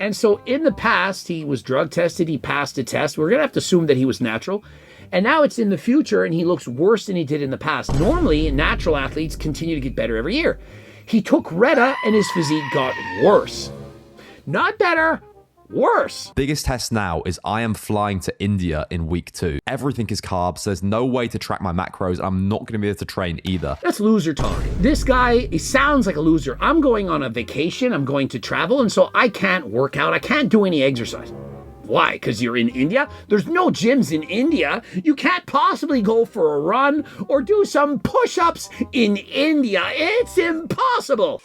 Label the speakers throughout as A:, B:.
A: And so in the past, he was drug tested, he passed a test. We're gonna have to assume that he was natural. And now it's in the future and he looks worse than he did in the past. Normally, natural athletes continue to get better every year. He took Reta and his physique got worse. Not better, worse.
B: Biggest test now is I am flying to India in week 2. Everything is carbs. There's no way to track my macros. And I'm not going to be able to train either.
A: That's loser talk. This guy, he sounds like a loser. I'm going on a vacation. I'm going to travel. And so I can't work out. I can't do any exercise. Why? Because you're in India? There's no gyms in India. You can't possibly go for a run or do some push-ups in India. It's impossible.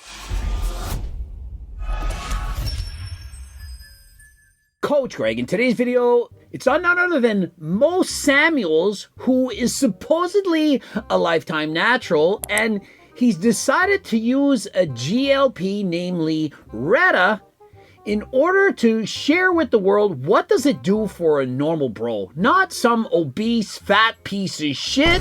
A: Coach Greg, in today's video, it's on none other than Mo Samuels, who is supposedly a lifetime natural, and he's decided to use a GLP, namely Reta, in order to share with the world what does it do for a normal bro, not some obese, fat piece of shit.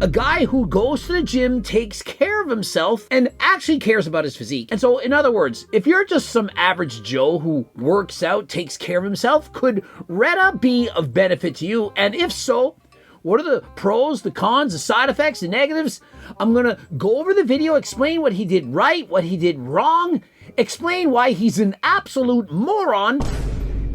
A: A guy who goes to the gym, takes care of himself, and actually cares about his physique. And so, in other words, if you're just some average Joe who works out, takes care of himself, could Reta be of benefit to you? And if so, what are the pros, the cons, the side effects, the negatives? I'm gonna go over the video, explain what he did right, what he did wrong, explain why he's an absolute moron,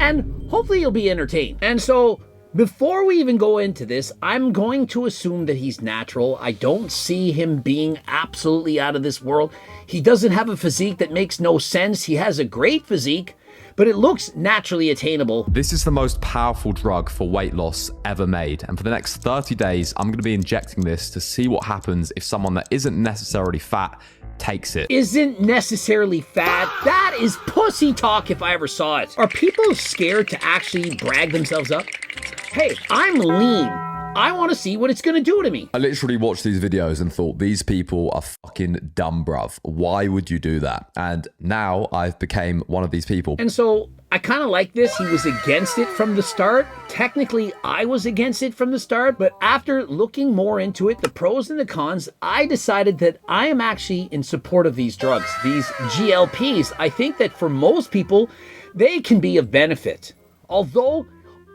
A: and hopefully you'll be entertained. And so, before we even go into this, I'm going to assume that he's natural. I don't see him being absolutely out of this world. He doesn't have a physique that makes no sense. He has a great physique, but it looks naturally attainable.
B: This is the most powerful drug for weight loss ever made. And for the next 30 days, I'm going to be injecting this to see what happens if someone that isn't necessarily fat takes it.
A: Isn't necessarily fat. That is pussy talk if I ever saw it. Are people scared to actually brag themselves up? Hey, I'm lean. I want to see what it's going to do to me.
B: I literally watched these videos and thought, these people are fucking dumb, bruv. Why would you do that? And now I've became one of these people.
A: And so I kind of like this. He was against it from the start. Technically, I was against it from the start. But after looking more into it, the pros and the cons, I decided that I am actually in support of these drugs, these GLPs. I think that for most people, they can be of benefit. Although,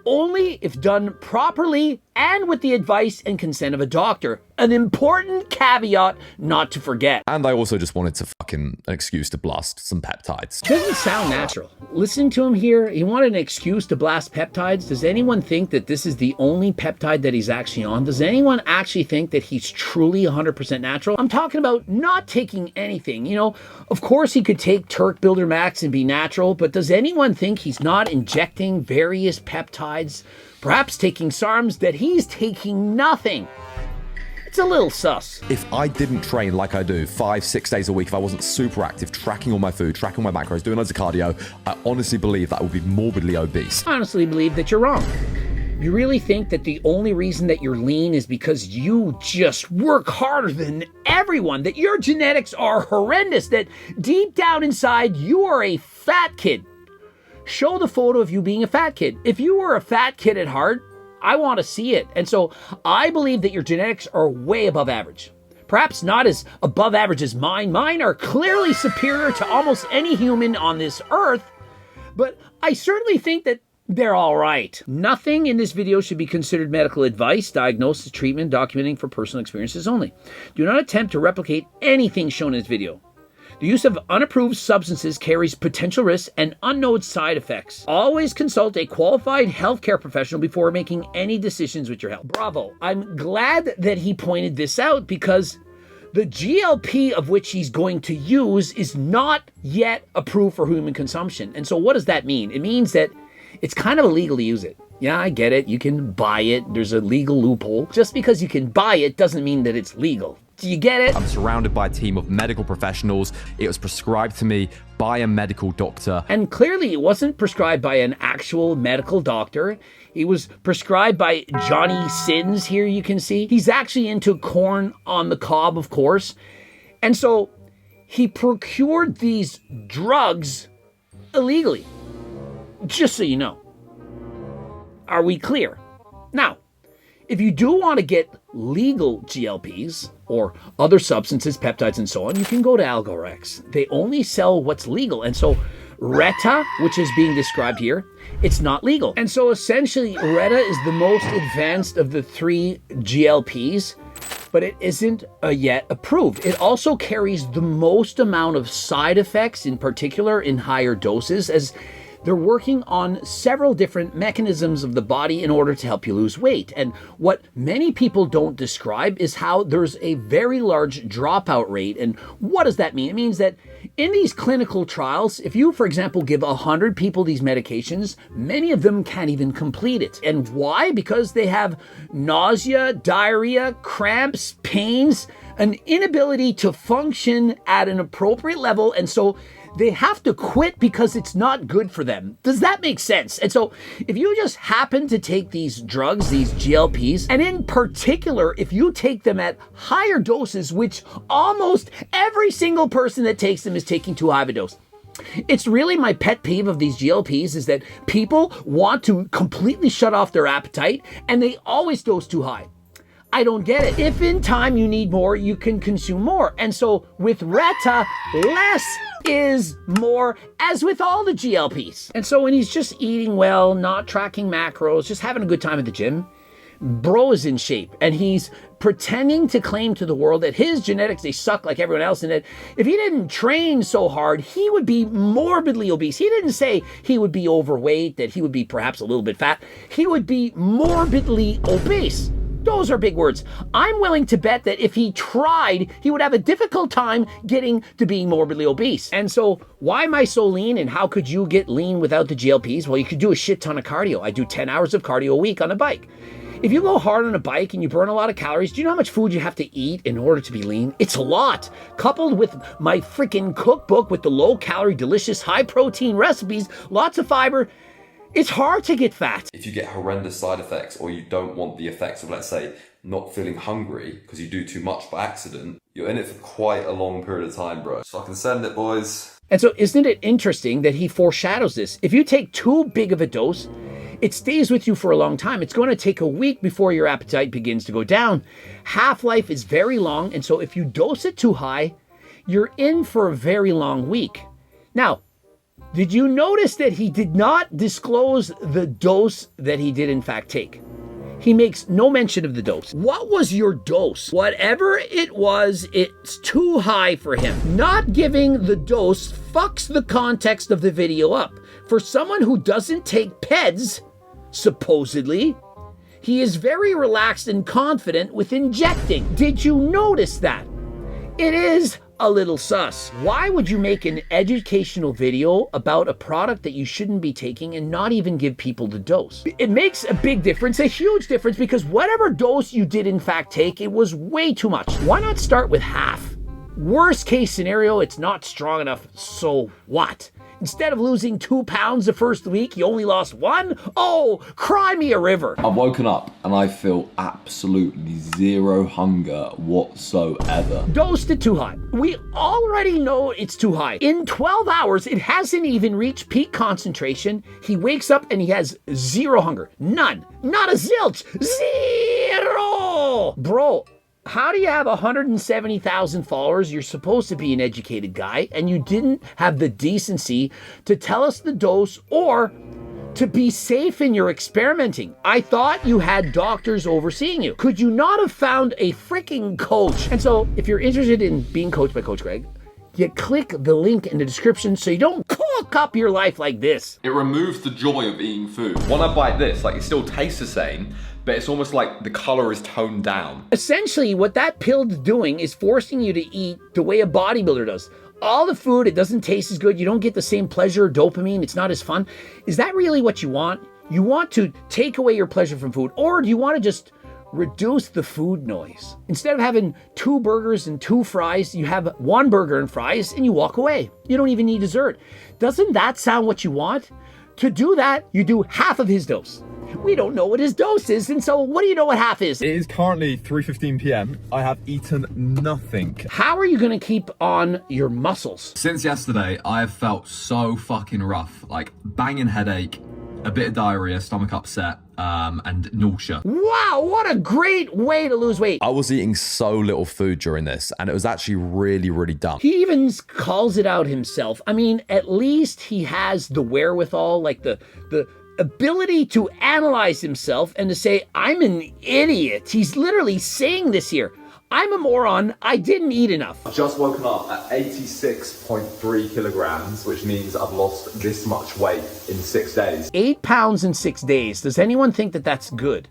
A: only if done properly and with the advice and consent of a doctor. An important caveat not to forget.
B: And I also just wanted to an excuse to blast some peptides.
A: Doesn't sound natural. Listening to him here, he wanted an excuse to blast peptides. Does anyone think that this is the only peptide that he's actually on? Does anyone actually think that he's truly 100% natural? I'm talking about not taking anything. You know, of course he could take Turk Builder Max and be natural, but does anyone think he's not injecting various peptides? Perhaps taking SARMs that he's taking nothing. It's a little sus.
B: If I didn't train like I do 5-6 days a week, if I wasn't super active, tracking all my food, tracking all my macros, doing loads of cardio, I honestly believe that I would be morbidly obese.
A: I honestly believe that you're wrong. You really think that the only reason that you're lean is because you just work harder than everyone, that your genetics are horrendous, that deep down inside you are a fat kid. Show the photo of you being a fat kid. If you were a fat kid at heart, I want to see it. And so I believe that your genetics are way above average. Perhaps not as above average as mine. Mine are clearly superior to almost any human on this earth, but I certainly think that they're all right. Nothing in this video should be considered medical advice, diagnosis, treatment, documenting for personal experiences only. Do not attempt to replicate anything shown in this video. The use of unapproved substances carries potential risks and unknown side effects. Always consult a qualified healthcare professional before making any decisions with your health. Bravo. I'm glad that he pointed this out because the GLP of which he's going to use is not yet approved for human consumption. And so what does that mean? It means that it's kind of illegal to use it. Yeah, I get it. You can buy it. There's a legal loophole. Just because you can buy it doesn't mean that it's legal. Do you get it?
B: I'm surrounded by a team of medical professionals. It was prescribed to me by a medical doctor.
A: And clearly it wasn't prescribed by an actual medical doctor. It was prescribed by Johnny Sins here, you can see. He's actually into corn on the cob, of course. And so he procured these drugs illegally. Just so you know. Are we clear? Now, if you do want to get legal GLPs or other substances, peptides and so on, you can go to Algorex. They only sell what's legal. And so Reta, which is being described here, it's not legal. And so essentially, Reta is the most advanced of the 3 GLPs, but it isn't yet approved. It also carries the most amount of side effects, in particular in higher doses, as they're working on several different mechanisms of the body in order to help you lose weight. And what many people don't describe is how there's a very large dropout rate. And what does that mean? It means that in these clinical trials, if you, for example, give 100 people these medications, many of them can't even complete it. And why? Because they have nausea, diarrhea, cramps, pains, an inability to function at an appropriate level. And so they have to quit because it's not good for them. Does that make sense? And so if you just happen to take these drugs, these GLPs, and in particular, if you take them at higher doses, which almost every single person that takes them is taking too high of a dose. It's really my pet peeve of these GLPs is that people want to completely shut off their appetite and they always dose too high. I don't get it. If in time you need more, you can consume more. And so with Reta, less is more, as with all the GLPs. And so when he's just eating well, not tracking macros, just having a good time at the gym, bro is in shape. And he's pretending to claim to the world that his genetics, they suck like everyone else, and that if he didn't train so hard, he would be morbidly obese. He didn't say he would be overweight, that he would be perhaps a little bit fat. He would be morbidly obese. Those are big words. I'm willing to bet that if he tried, he would have a difficult time getting to being morbidly obese. And so why am I so lean, and how could you get lean without the GLPs? Well, you could do a shit ton of cardio. I do 10 hours of cardio a week on a bike. If you go hard on a bike and you burn a lot of calories, do you know how much food you have to eat in order to be lean? It's a lot. Coupled with my freaking cookbook with the low calorie, delicious, high protein recipes, lots of fiber, it's hard to get fat.
B: If you get horrendous side effects, or you don't want the effects of, let's say, not feeling hungry because you do too much by accident, you're in it for quite a long period of time, bro. So I can send it, boys.
A: And so isn't it interesting that he foreshadows this? If you take too big of a dose, it stays with you for a long time. It's going to take a week before your appetite begins to go down. Half-life is very long, and so if you dose it too high, you're in for a very long week. Now, did you notice that he did not disclose the dose that he did in fact take? He makes no mention of the dose. What was your dose? Whatever it was, it's too high for him. Not giving the dose fucks the context of the video up. For someone who doesn't take PEDs, supposedly, he is very relaxed and confident with injecting. Did you notice that? It is a little sus. Why would you make an educational video about a product that you shouldn't be taking and not even give people the dose? It makes a big difference, a huge difference, because whatever dose you did in fact take, it was way too much. Why not start with half? Worst case scenario, it's not strong enough, so what? Instead of losing 2 pounds the first week, you only lost 1? Oh, cry me a river.
C: I've woken up and I feel absolutely zero hunger whatsoever.
A: Dosed it too high. We already know it's too high. In 12 hours, it hasn't even reached peak concentration. He wakes up and he has zero hunger. None. Not a zilch. Zero! Bro, how do you have 170,000 followers? You're supposed to be an educated guy, and you didn't have the decency to tell us the dose or to be safe in your experimenting. I thought you had doctors overseeing you. Could you not have found a freaking coach? And so if you're interested in being coached by Coach Greg, you click the link in the description so you don't cook up your life like this.
B: It removes the joy of eating food. When I bite this, like, it still tastes the same, but it's almost like the color is toned down.
A: Essentially, what that pill is doing is forcing you to eat the way a bodybuilder does. All the food, it doesn't taste as good. You don't get the same pleasure or dopamine. It's not as fun. Is that really what you want? You want to take away your pleasure from food, or do you want to just reduce the food noise? Instead of having 2 burgers and 2 fries, you have 1 burger and fries and you walk away. You don't even need dessert. Doesn't that sound what you want? To do that, you do half of his dose. We don't know what his dose is, and so what do you know what half is?
D: It is currently 3:15 p.m. I have eaten nothing.
A: How are you going to keep on your muscles?
C: Since yesterday, I have felt so fucking rough. Like, banging headache,
B: a bit of diarrhea, stomach upset, and nausea.
A: Wow, what a great way to lose weight.
B: I was eating so little food during this, and it was actually really, really dumb.
A: He even calls it out himself. I mean, at least he has the wherewithal, like the ability to analyze himself and to say, I'm an idiot. He's literally saying this here. I'm a moron. I didn't eat enough.
D: I've just woken up at 86.3 kilograms, which means I've lost this much weight in 6 days.
A: 8 pounds in 6 days. Does anyone think that that's good?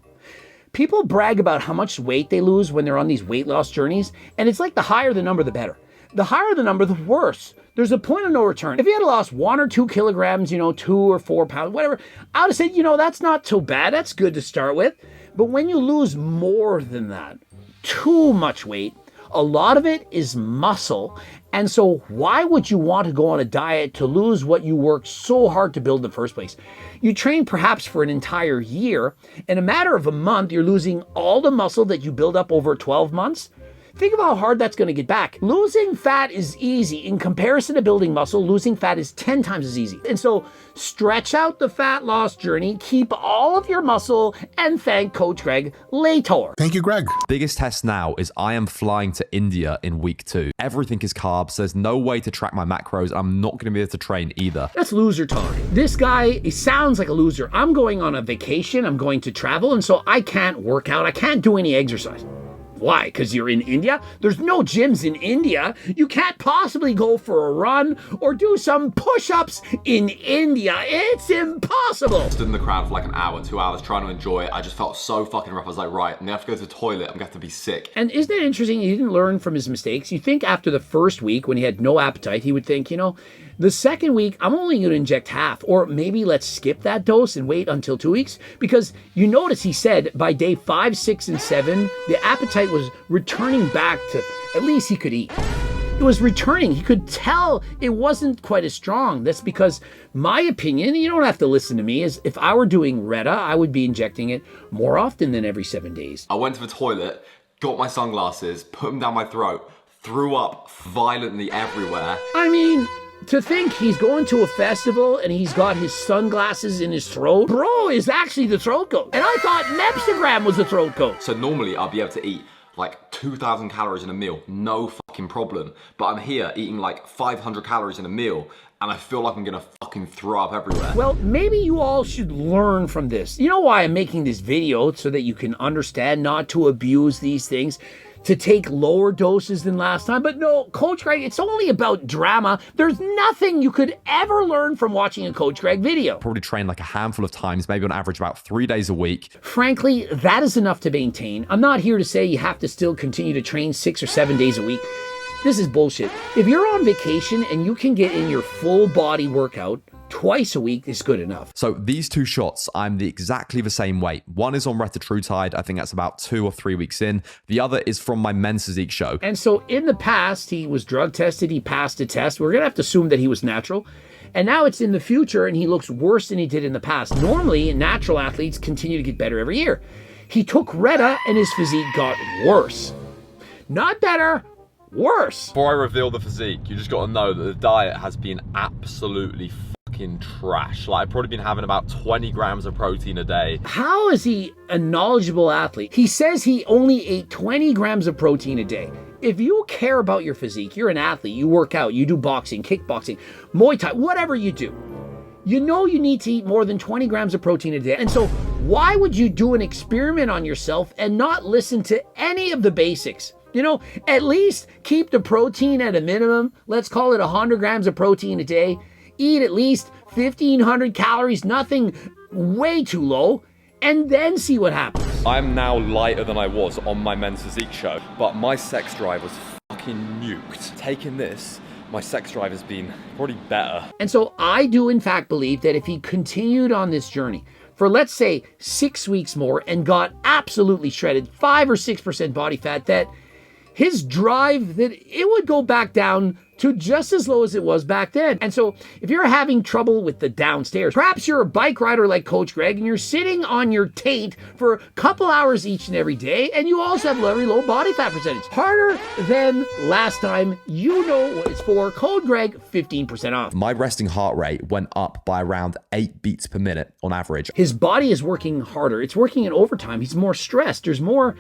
A: People brag about how much weight they lose when they're on these weight loss journeys, and it's like the higher the number, the better. The higher the number, the worse. There's a point of no return. If you had lost 1 or 2 kilograms, 2 or 4 pounds, whatever, I would have said, that's not too bad. That's good to start with. But when you lose more than that, too much weight, a lot of it is muscle. And so why would you want to go on a diet to lose what you worked so hard to build in the first place? You train perhaps for an entire year. In a matter of a month, you're losing all the muscle that you build up over 12 months. Think of how hard that's going to get back. Losing fat is easy. In comparison to building muscle, losing fat is 10 times as easy. And so stretch out the fat loss journey, keep all of your muscle, and thank Coach Greg later.
E: Thank you, Greg.
B: Biggest test now is I am flying to India in week 2. Everything is carbs. There's no way to track my macros. I'm not going to be able to train either.
A: That's loser talk. This guy, he sounds like a loser. I'm going on a vacation. I'm going to travel. And so I can't work out. I can't do any exercise. Why? Because you're in India? There's no gyms in India. You can't possibly go for a run or do some push-ups in India. It's impossible.
B: Stood in the crowd for like an hour, 2 hours trying to enjoy it. I just felt so fucking rough. I was like, right, I'm gonna have to go to the toilet. I'm gonna have to be sick.
A: And isn't it interesting? He didn't learn from his mistakes. You think after the first week when he had no appetite, he would think, the second week, I'm only going to inject half, or maybe let's skip that dose and wait until 2 weeks. Because you notice he said by day 5, 6, and 7, the appetite was returning back to at least he could eat. It was returning. He could tell it wasn't quite as strong. That's because my opinion, you don't have to listen to me, is if I were doing Reta, I would be injecting it more often than every 7 days.
B: I went to the toilet, got my sunglasses, put them down my throat, threw up violently everywhere.
A: I mean, to think he's going to a festival and he's got his sunglasses in his throat. Bro is actually the throat coat. And I thought Mepsigram was the throat coat.
B: So normally I'll be able to eat like 2,000 calories in a meal, no fucking problem. But I'm here eating like 500 calories in a meal and I feel like I'm gonna fucking throw up everywhere.
A: Well, maybe you all should learn from this. You know why I'm making this video? So that you can understand not to abuse these things, to take lower doses than last time. But no, Coach Greg, it's only about drama. There's nothing you could ever learn from watching a Coach Greg video.
B: Probably train like a handful of times, maybe on average about 3 days a week.
A: Frankly, that is enough to maintain. I'm not here to say you have to still continue to train 6 or 7 days a week. This is bullshit. If you're on vacation and you can get in your full body workout twice a week, is good enough.
B: So these 2 shots, I'm exactly the same weight. One is on Retatutride. I think that's about 2 or 3 weeks in. The other is from my men's physique show.
A: And so in the past, he was drug tested. He passed a test. We're going to have to assume that he was natural. And now it's in the future and he looks worse than he did in the past. Normally, natural athletes continue to get better every year. He took Reta and his physique got worse. Not better, worse.
D: Before I reveal the physique, you just got to know that the diet has been absolutely fucking trash. Like, I've probably been having about 20 grams of protein a day.
A: How is he a knowledgeable athlete? He says he only ate 20 grams of protein a day. If you care about your physique, you're an athlete, you work out, you do boxing, kickboxing, Muay Thai, whatever you do, you know you need to eat more than 20 grams of protein a day. And so why would you do an experiment on yourself and not listen to any of the basics? At least keep the protein at a minimum. Let's call it 100 grams of protein a day. Eat at least 1,500 calories, nothing way too low, and then see what happens.
D: I'm now lighter than I was on my men's physique show, but my sex drive was fucking nuked. Taking this, my sex drive has been probably better.
A: And so I do in fact believe that if he continued on this journey for, let's say, 6 weeks more and got absolutely shredded, 5 or 6% body fat, that his drive that it would go back down to just as low as it was back then. And so if you're having trouble with the downstairs, perhaps you're a bike rider like Coach Greg and you're sitting on your taint for a couple hours each and every day, and you also have very low body fat percentage. Harder than last time, you know what it's for. Code Greg, 15% off.
B: My resting heart rate went up by around 8 beats per minute on average.
A: His body is working harder. It's working in overtime. He's more stressed. There's more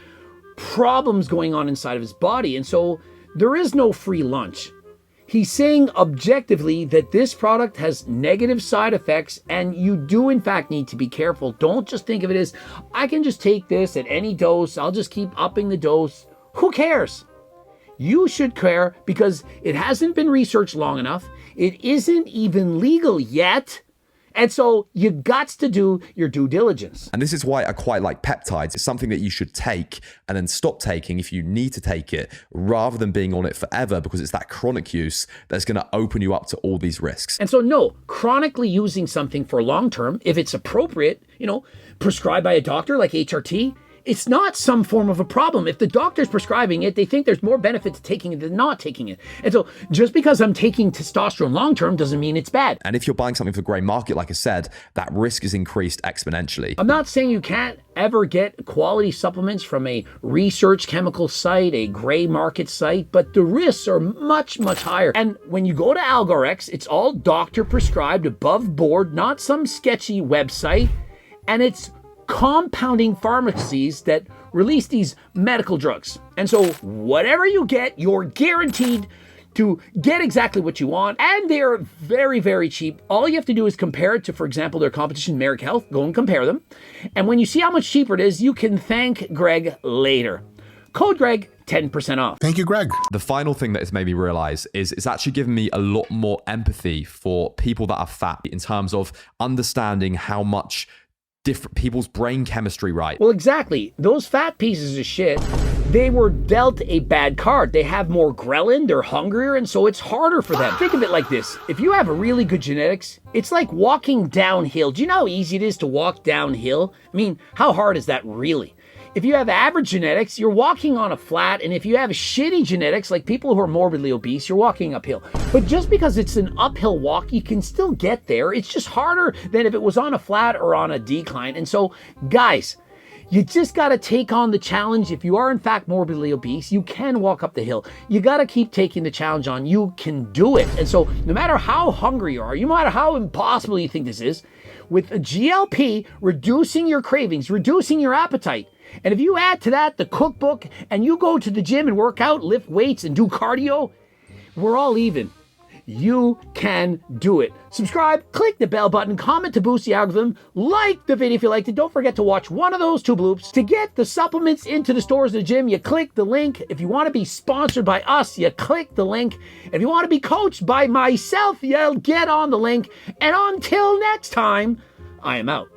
A: problems going on inside of his body. And so there is no free lunch. He's saying objectively that this product has negative side effects, and you do in fact need to be careful. Don't just think of it as, I can just take this at any dose. I'll just keep upping the dose. Who cares? You should care because it hasn't been researched long enough. It isn't even legal yet. And so you got to do your due diligence.
B: And this is why I quite like peptides. It's something that you should take and then stop taking if you need to take it, rather than being on it forever, because it's that chronic use that's going to open you up to all these risks.
A: And so no, chronically using something for long term, if it's appropriate, prescribed by a doctor like HRT, it's not some form of a problem. If the doctor's prescribing it, they think there's more benefit to taking it than not taking it. And so just because I'm taking testosterone long-term doesn't mean it's bad.
B: And if you're buying something for the grey market, like I said, that risk is increased exponentially.
A: I'm not saying you can't ever get quality supplements from a research chemical site, a grey market site, but the risks are much, much higher. And when you go to AlgoRx, it's all doctor prescribed, above board, not some sketchy website. And it's compounding pharmacies that release these medical drugs. And so whatever you get, you're guaranteed to get exactly what you want. And they're very, very cheap. All you have to do is compare it to, for example, their competition, Merrick Health. Go and compare them. And when you see how much cheaper it is, you can thank Greg later. Code Greg, 10% off.
E: Thank you, Greg.
B: The final thing that has made me realize is it's actually given me a lot more empathy for people that are fat, in terms of understanding how much different people's brain chemistry, right?
A: Well, exactly. Those fat pieces of shit, they were dealt a bad card. They have more ghrelin, they're hungrier, and so it's harder for them. Think of it like this. If you have a really good genetics, it's like walking downhill. Do you know how easy it is to walk downhill? I mean, how hard is that really? If you have average genetics, you're walking on a flat, and if you have shitty genetics, like people who are morbidly obese, you're walking uphill. But just because it's an uphill walk, you can still get there. It's just harder than if it was on a flat or on a decline. And so, guys, you just got to take on the challenge. If you are in fact morbidly obese, you can walk up the hill. You got to keep taking the challenge on. You can do it. And so no matter how hungry you are, no matter how impossible you think this is, with a GLP, reducing your cravings, reducing your appetite, and if you add to that the cookbook and you go to the gym and work out, lift weights and do cardio, we're all even. You can do it. Subscribe, click the bell button, comment to boost the algorithm, like the video if you liked it. Don't forget to watch one of those 2 bloops. To get the supplements into the stores of the gym, you click the link. If you want to be sponsored by us, you click the link. If you want to be coached by myself, you'll get on the link. And until next time, I am out.